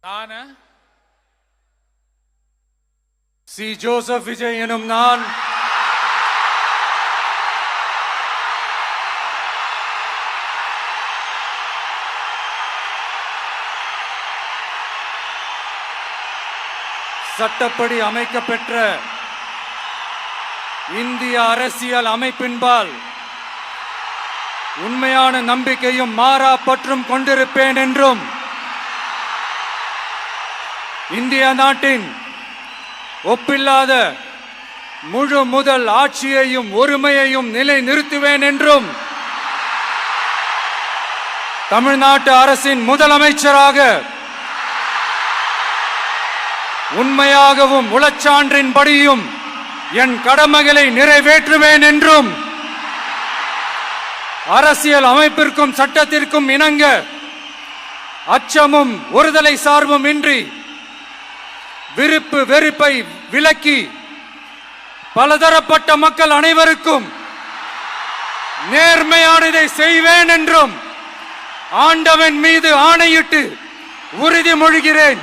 நான் C. Joseph Vijay எனும் நான் சட்டப்படி அமைக்கப்பெற்ற இந்திய அரசியல் அமைப்பின்பால் உண்மையான நம்பிக்கையும் மாறா பற்றும் கொண்டிருப்பேன் என்றும் இந்திய நாட்டின் ஒப்பில்லாத முழு முதல் ஆட்சியையும் ஒருமையையும் நிலை நிறுத்துவேன் என்றும் தமிழ்நாட்டு அரசின் முதலமைச்சராக உண்மையாகவும் உளச்சான்றின்படியும் என் கடமைகளை நிறைவேற்றுவேன் என்றும் அரசியல் அமைப்பிற்கும் சட்டத்திற்கும் இணங்க அச்சமும் ஒருதலை சார்பும் இன்றி விருப்பு வெறுப்பை விலக்கி பலதரப்பட்ட மக்கள் அனைவருக்கும் நேர்மையானதை செய்வேன் என்றும் ஆண்டவன் மீது ஆணையிட்டு உறுதிமொழிகிறேன்.